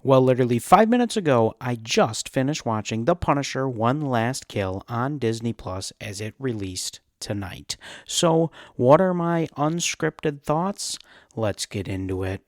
Well, literally 5 minutes ago, I just finished watching The Punisher: One Last Kill on Disney Plus as it released tonight. So, what are my unscripted thoughts? Let's get into it.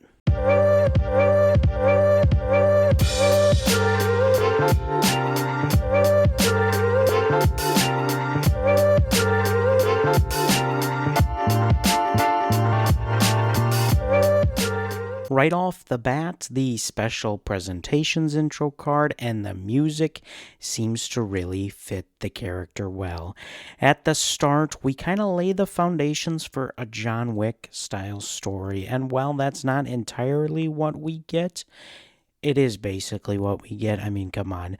Right off the bat, the special presentations intro card and the music seems to really fit the character well. At the start, we kind of lay the foundations for a John Wick style story, and while that's not entirely what we get, it is basically what we get. I mean, come on.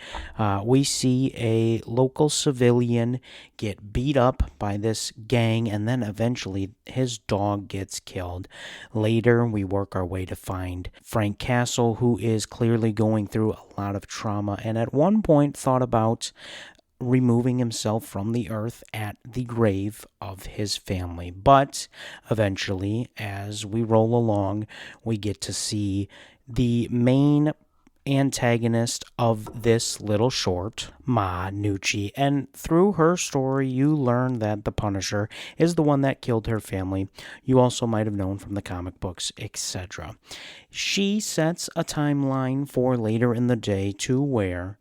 We see a local civilian get beat up by this gang, and then eventually his dog gets killed. Later, we work our way to find Frank Castle, who is clearly going through a lot of trauma, and at one point thought about removing himself from the earth at the grave of his family. But eventually, as we roll along, we get to see the main antagonist of this little short, Ma Nucci, and through her story you learn that the Punisher is the one that killed her family. You also might have known from the comic books, etc. She sets a timeline for later in the day to where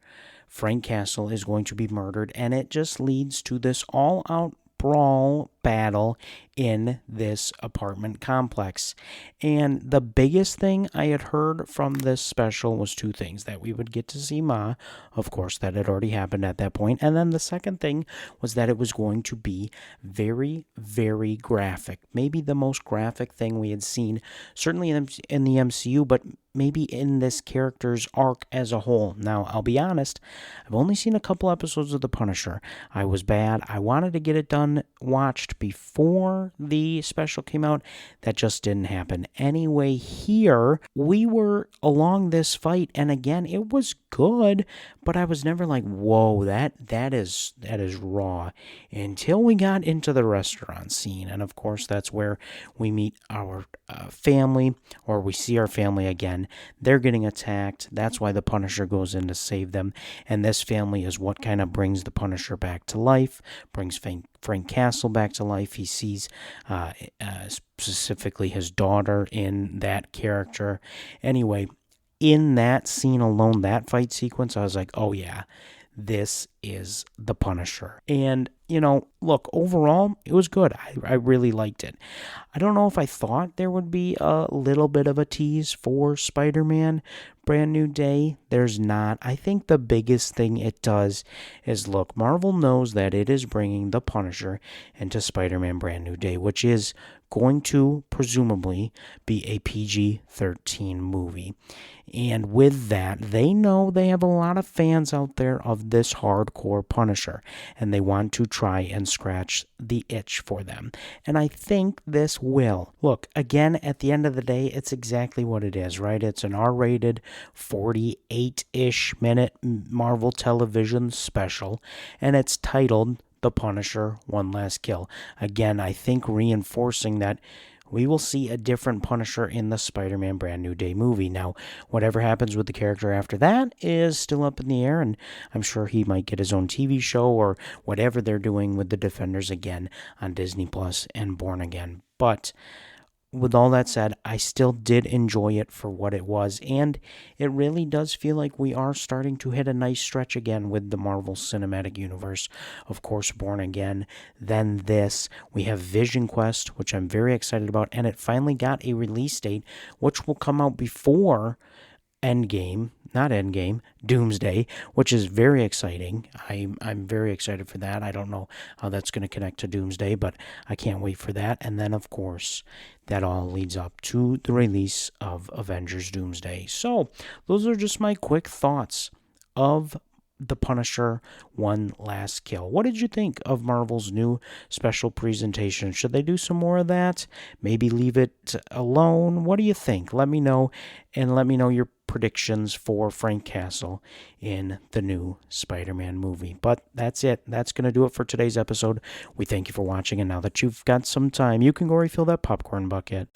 Frank Castle is going to be murdered, and it just leads to this all-out brawl battle in this apartment complex. And the biggest thing I had heard from this special was two things: that we would get to see Ma, of course, that had already happened at that point, and then the second thing was that it was going to be very, very graphic. Maybe the most graphic thing we had seen, certainly in the MCU, but maybe in this character's arc as a whole. Now, I'll be honest, I've only seen a couple episodes of The Punisher. I was bad. I wanted to get it watched before the special came out. That just didn't happen. Anyway, here we were along this fight, and again, it was good, but I was never like, whoa, that is raw, until we got into the restaurant scene. And of course, that's where we meet our family, or we see our family again. They're getting attacked. That's why the Punisher goes in to save them, and this family is what kind of brings the Punisher back to life, brings Frank Castle back to life. He sees specifically his daughter in that character. Anyway, in that scene alone, that fight sequence, I was like, oh yeah, this is the Punisher. And, look, overall, it was good. I really liked it. I don't know if I thought there would be a little bit of a tease for Spider-Man Brand New Day. There's not. I think the biggest thing it does is, look, Marvel knows that it is bringing the Punisher into Spider-Man Brand New Day, which is going to presumably be a PG-13 movie. And with that, they know they have a lot of fans out there of this hardcore Punisher, and they want to try and scratch the itch for them. And I think this will. Look, again, at the end of the day, it's exactly what it is, right? It's an R-rated, 48-ish minute Marvel television special, and it's titled The Punisher: One Last Kill. Again, I think reinforcing that we will see a different Punisher in the Spider-Man Brand New Day movie. Now, whatever happens with the character after that is still up in the air, and I'm sure he might get his own TV show or whatever they're doing with the Defenders again on Disney Plus and Born Again. But with all that said, I still did enjoy it for what it was, and it really does feel like we are starting to hit a nice stretch again with the Marvel Cinematic Universe. Of course, Born Again, then this. We have Vision Quest, which I'm very excited about, and it finally got a release date, which will come out before Doomsday, which is very exciting. I'm very excited for that. I don't know how that's going to connect to Doomsday, but I can't wait for that. And then, of course, that all leads up to the release of Avengers Doomsday. So, those are just my quick thoughts of The Punisher: One Last Kill. What did you think of Marvel's new special presentation? Should they do some more of that? Maybe leave it alone? What do you think? Let me know, and let me know your predictions for Frank Castle in the new Spider-Man movie. But that's it. That's going to do it for today's episode. We thank you for watching, and now that you've got some time, you can go refill that popcorn bucket.